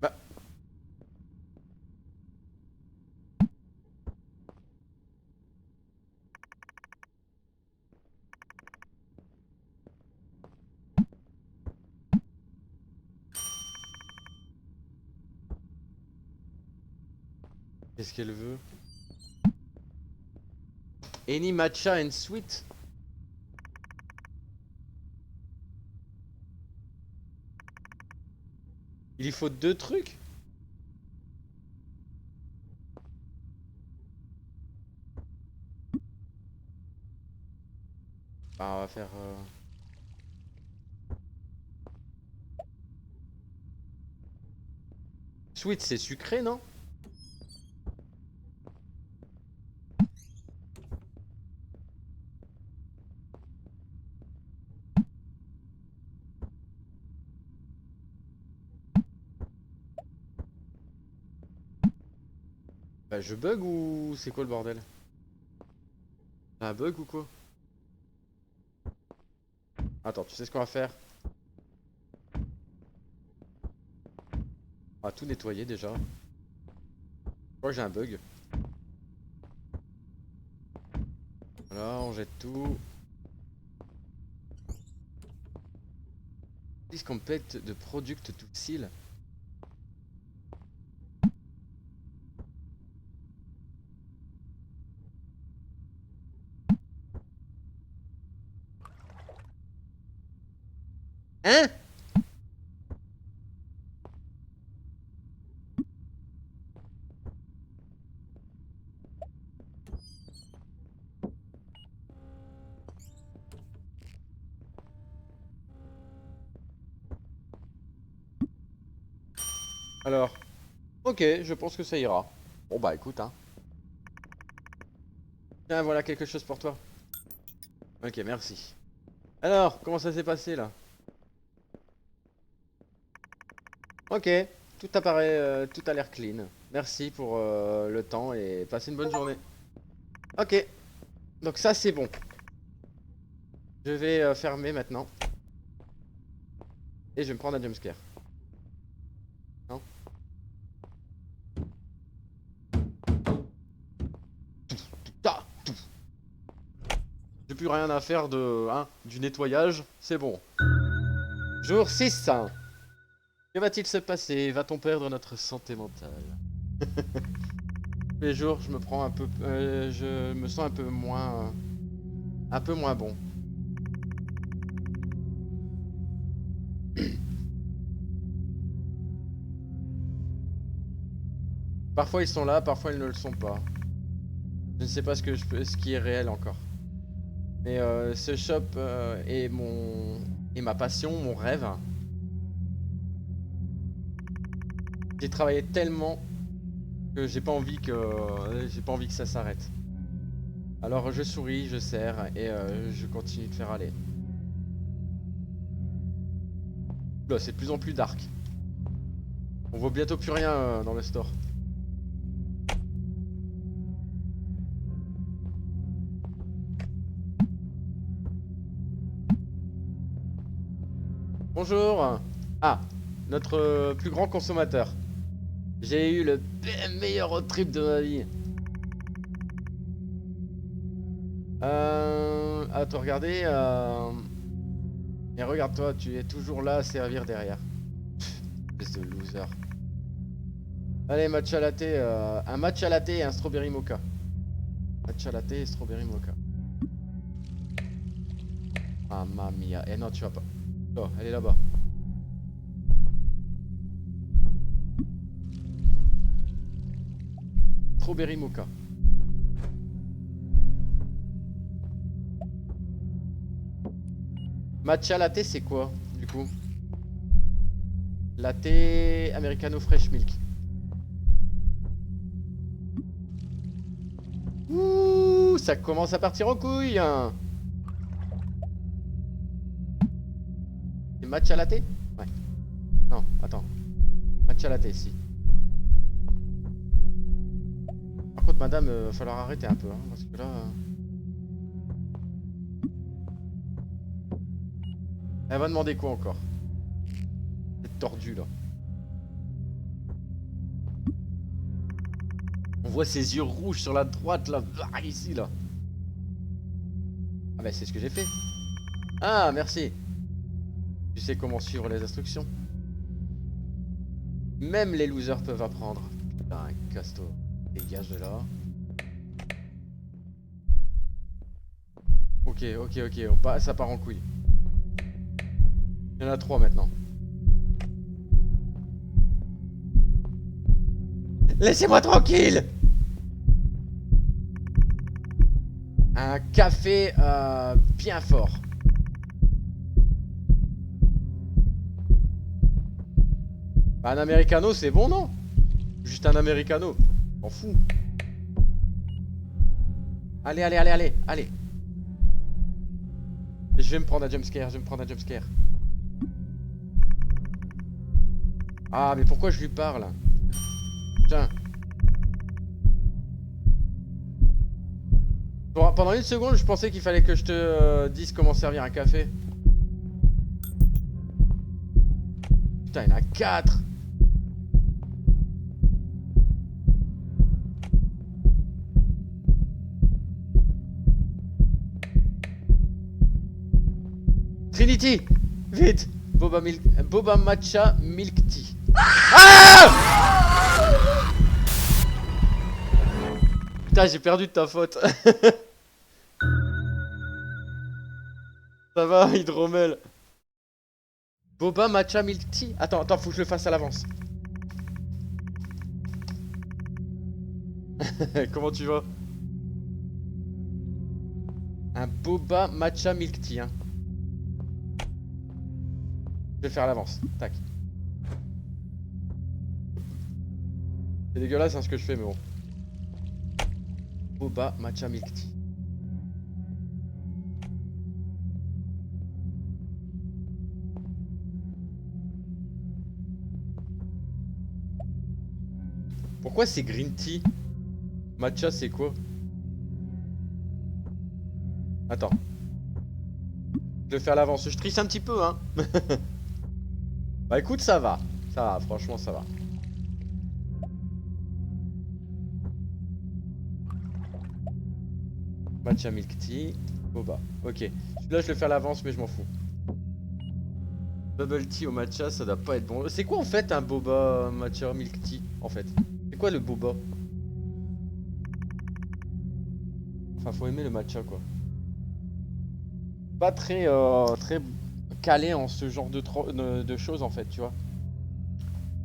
Bah Qu'est-ce qu'elle veut? Any matcha and sweet? Il y faut 2 trucs? Bah, on va faire... Sweet, c'est sucré, non? Bah, je bug ou c'est quoi le bordel? Un bug ou quoi? Attends, tu sais ce qu'on va faire? On va tout nettoyer déjà. Je crois que j'ai un bug. Voilà, on jette tout. Please complete the product to seal. Hein? Alors, ok, je pense que ça ira. Bon bah écoute, hein. Tiens, voilà quelque chose pour toi. Ok, merci. Alors, comment ça s'est passé là? Ok, tout apparaît, tout a l'air clean. Merci pour le temps et passez une bonne journée. Ok, donc ça c'est bon. Je vais fermer maintenant. Et je vais me prendre un jumpscare. Non? Ah, j'ai plus rien à faire de, hein, du nettoyage, c'est bon. Jour 6. Que va-t-il se passer? Va-t-on perdre notre santé mentale? Tous les jours, je me prends un peu, je me sens un peu moins bon. Parfois ils sont là, parfois ils ne le sont pas. Je ne sais pas ce qui est réel encore. Mais ce shop est ma passion, mon rêve. J'ai travaillé tellement que j'ai pas envie que ça s'arrête. Alors je souris, je serre et je continue de faire aller. Là, c'est de plus en plus dark. On voit bientôt plus rien dans le store. Bonjour. Ah, notre plus grand consommateur. J'ai eu le meilleur road trip de ma vie. Attends, regardez. Et regarde-toi, tu es toujours là à servir derrière. Espèce de loser. Allez, matcha latte. Un matcha latte et un strawberry mocha. Matcha latte et strawberry mocha. Mamma mia. Eh non, tu vas pas. Oh, elle est là-bas. Strawberry mocha. Matcha latte, c'est quoi, du coup? Latte americano fresh milk. Ouh, ça commence à partir en couille, hein. C'est matcha latte? Ouais. Non, attends. Matcha latte, ici. Par contre, madame, va falloir arrêter un peu, hein, parce que là... Elle va demander quoi encore? C'est tordu, là. On voit ses yeux rouges sur la droite, là. Ah, ici, là. Ah bah, c'est ce que j'ai fait. Ah, merci. Tu sais comment suivre les instructions. Même les losers peuvent apprendre. Putain, casse-toi. Dégage de là. Ok, ça part en couille. Il y en a 3 maintenant. Laissez-moi tranquille! Un café bien fort. Un americano c'est bon non? Juste un americano. M'en fous. Allez. Je vais me prendre un jumpscare, Ah mais pourquoi je lui parle? Tiens. Pendant une seconde je pensais qu'il fallait que je te dise comment servir un café. Putain il y en a 4. Trinity, vite. Boba matcha milk tea. Ah! Putain j'ai perdu de ta faute. Ça va Hydromel. Boba matcha milk tea. Attends, faut que je le fasse à l'avance. Comment tu vas? Un boba matcha milk tea hein. Je vais faire à l'avance. Tac. C'est dégueulasse hein, ce que je fais, mais bon. Boba matcha milk tea. Pourquoi c'est green tea? Matcha c'est quoi? Attends. Je vais faire à l'avance. Je triche un petit peu hein. Bah écoute ça va, franchement ça va. Matcha milk tea, boba, ok. Là je le fais à l'avance mais je m'en fous. Bubble tea au matcha ça doit pas être bon. C'est quoi en fait un boba matcha milk tea en fait? C'est quoi le boba? Enfin faut aimer le matcha quoi. Pas très calé en ce genre de choses en fait, tu vois.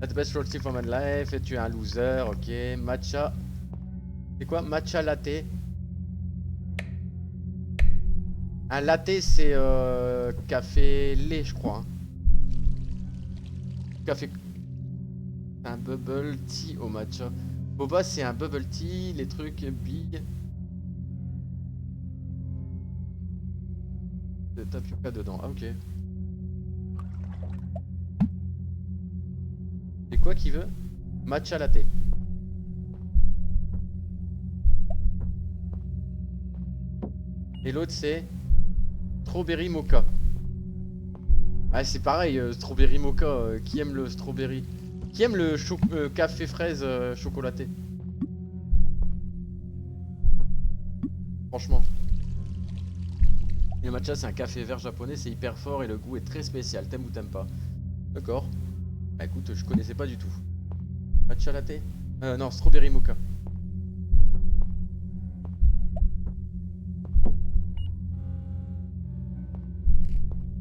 The best roasting for my life, et tu es un loser, ok. Matcha. C'est quoi? Matcha latte. Un latte c'est café lait je crois. Hein. Café. Un bubble tea au matcha. Boba c'est un bubble tea, les trucs big. De tapioca dedans, ah ok. C'est quoi qui veut? Matcha latte. Et l'autre c'est strawberry mocha. Ah c'est pareil, strawberry mocha, qui aime le strawberry? Qui aime le café fraise chocolaté? Franchement. Le matcha c'est un café vert japonais, c'est hyper fort et le goût est très spécial, t'aimes ou t'aimes pas? D'accord. Bah écoute, je connaissais pas du tout. Matcha latte? Non, strawberry mocha.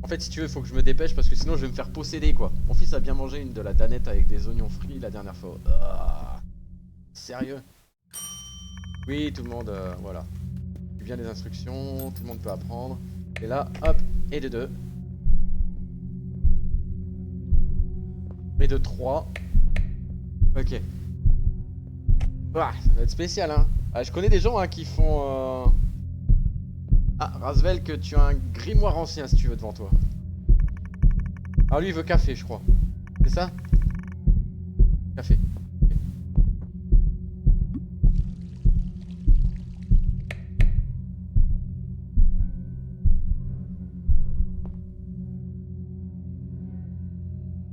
En fait si tu veux, faut que je me dépêche parce que sinon je vais me faire posséder quoi. Mon fils a bien mangé une de la danette avec des oignons frits la dernière fois. Sérieux? Oui, tout le monde, voilà. Bien les instructions, tout le monde peut apprendre. Et là, hop, et de 2. Et de 3. Ok. Ah, ça va être spécial hein. Ah, je connais des gens hein, qui font... Ah, Rasvel, que tu as un grimoire ancien si tu veux devant toi. Alors lui il veut café je crois. C'est ça? Café.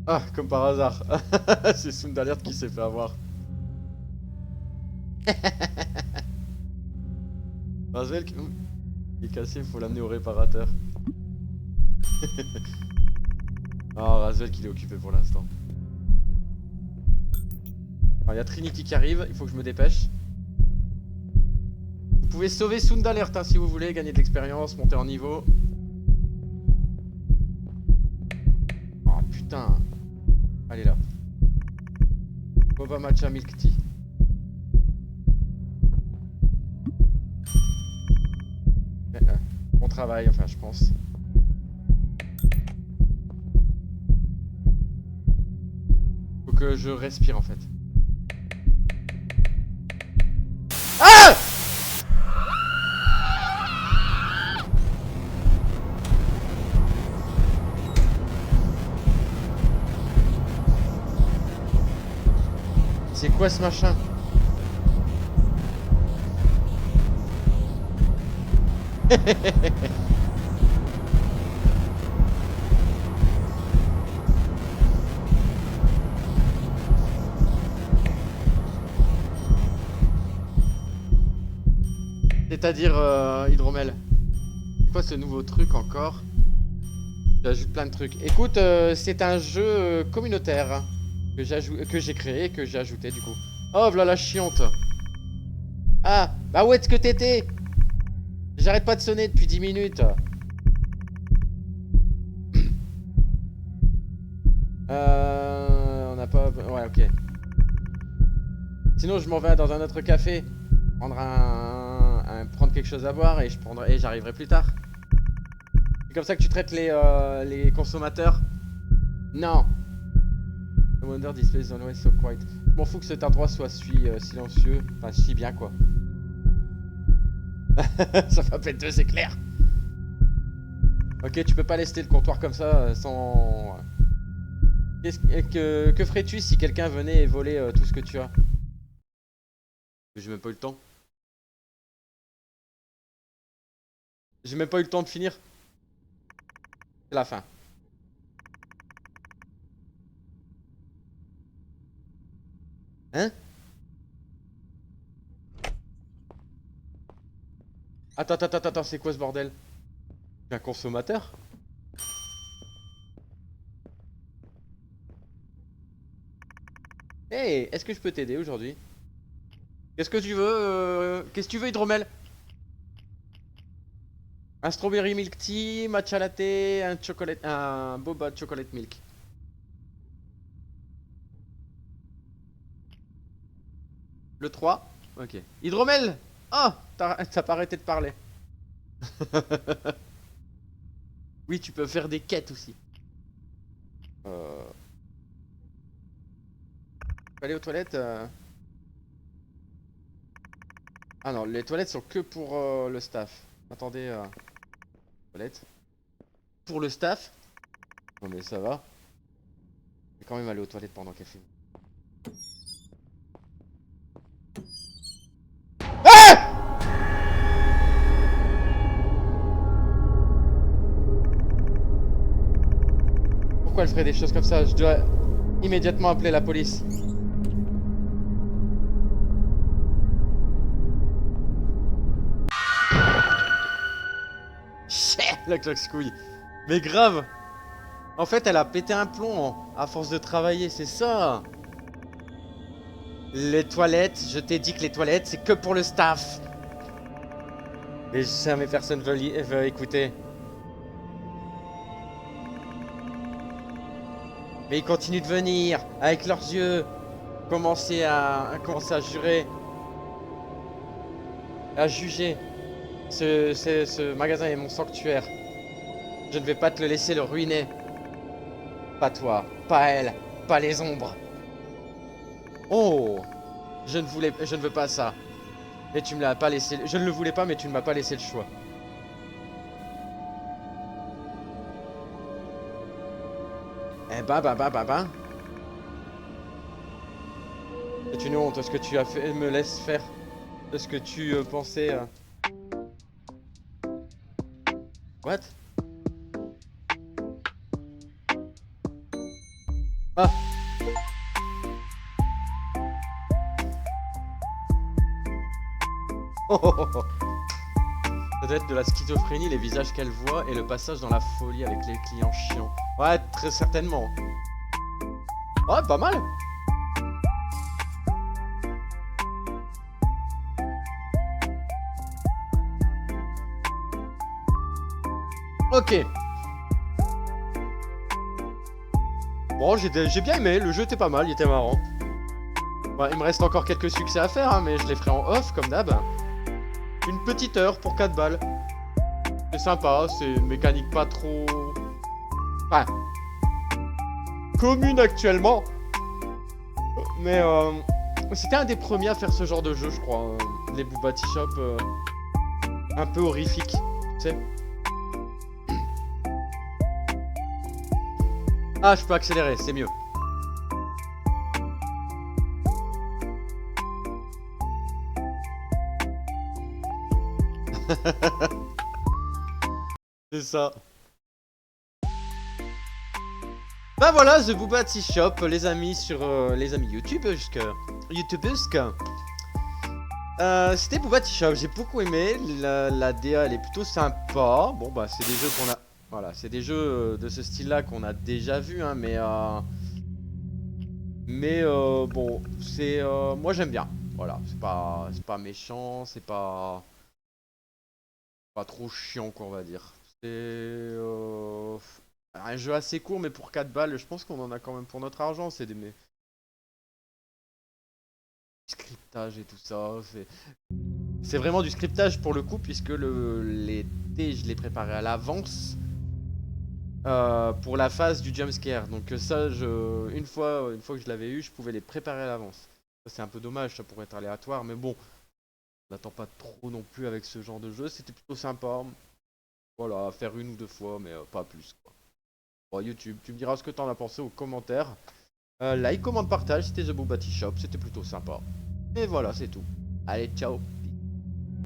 Ah, comme par hasard. C'est Soundalert qui s'est fait avoir. Rasvel, il est cassé, faut l'amener au réparateur. Oh, Rasvel qu'il est occupé pour l'instant. Alors, il y a Trinity qui arrive, il faut que je me dépêche. Vous pouvez sauver Sound Alert hein, si vous voulez, gagner de l'expérience, monter en niveau. Oh putain. Allez là. Boba Matcha Milk Tea. Bon travail, enfin je pense. Faut que je respire en fait. Ah! C'est quoi ce machin? C'est-à-dire Hydromel. C'est quoi ce nouveau truc encore? J'ajoute plein de trucs. Écoute, c'est un jeu communautaire hein, que j'ai créé, que j'ai ajouté du coup. Oh, voilà la chiante. Ah, bah où est-ce que t'étais? J'arrête pas de sonner depuis 10 minutes. On n'a pas... Ouais, ok. Sinon, je m'en vais dans un autre café. Prendre quelque chose à boire et j'arriverai plus tard. C'est comme ça que tu traites les consommateurs? Non. No wonder this place is always so quiet. Je m'en fous que cet endroit soit silencieux. Enfin, si bien quoi. Ça va peut-être deux, c'est clair. Ok, tu peux pas laisser le comptoir comme ça sans... Que ferais-tu si quelqu'un venait et volait tout ce que tu as? J'ai même pas eu le temps. J'ai même pas eu le temps de finir. C'est la fin. Hein? Attends, c'est quoi ce bordel? Un consommateur? Hey, est-ce que je peux t'aider aujourd'hui? Qu'est-ce que tu veux Qu'est-ce que tu veux, Hydromel? Un strawberry milk tea, matcha latte, un boba chocolate milk. Le 3. Ok. Hydromel! Oh! T'as pas arrêté de parler. Oui, tu peux faire des quêtes aussi. Faut aller aux toilettes. Ah non, les toilettes sont que pour le staff. Attendez, toilettes. Pour le staff? Non mais ça va. Je vais quand même aller aux toilettes pendant qu'elle filme. Pourquoi elle ferait des choses comme ça? Je dois immédiatement appeler la police. Chut, la claque-couille. Mais grave. En fait, elle a pété un plomb à force de travailler, c'est ça. Les toilettes, je t'ai dit que les toilettes, c'est que pour le staff. Mais jamais personne veut écouter. Mais ils continuent de venir, avec leurs yeux, commencer à jurer, à juger. Ce magasin est mon sanctuaire. Je ne vais pas te le laisser le ruiner. Pas toi, pas elle, pas les ombres. Oh, je ne veux pas ça. Mais tu me l'as pas laissé. Je ne le voulais pas, mais tu ne m'as pas laissé le choix. Eh bah. C'est une honte ce que tu as fait. Me laisse faire ce que tu pensais. What? Ah. Oh. Ça doit être de la schizophrénie, les visages qu'elle voit et le passage dans la folie avec les clients chiants. Ouais, très certainement. Ouais, pas mal. Ok. Bon, j'ai bien aimé, le jeu était pas mal, il était marrant. Ouais, il me reste encore quelques succès à faire, hein, mais je les ferai en off comme d'hab. Une petite heure pour 4 balles. C'est sympa, c'est une mécanique pas trop... Enfin... commune actuellement. Mais c'était un des premiers à faire ce genre de jeu, je crois. Les Boobati Shop. Un peu horrifique, tu sais. Ah, je peux accélérer, c'est mieux. C'est ça. Bah voilà, The Boobati Shop, les amis sur les amis YouTube, YouTubesque. C'était Boobati Shop, j'ai beaucoup aimé. La DA, elle est plutôt sympa. Bon bah c'est des jeux qu'on a. Voilà, c'est des jeux de ce style-là qu'on a déjà vu, hein, mais bon, c'est moi j'aime bien. Voilà, c'est pas méchant, c'est pas trop chiant quoi on va dire. C'est un jeu assez court mais pour 4 balles, je pense qu'on en a quand même pour notre argent, c'est des scriptage et tout ça, c'est vraiment du scriptage pour le coup puisque les dés je les préparais à l'avance pour la phase du jumpscare. Donc ça une fois que je l'avais eu, je pouvais les préparer à l'avance. Ça c'est un peu dommage, ça pourrait être aléatoire mais bon, on n'attend pas trop non plus avec ce genre de jeu, c'était plutôt sympa. Voilà, à faire une ou deux fois, mais pas plus quoi. Bon, YouTube, tu me diras ce que t'en as pensé aux commentaires. Like, commente, partage, c'était The Boobati Shop, c'était plutôt sympa. Et voilà, c'est tout. Allez, ciao.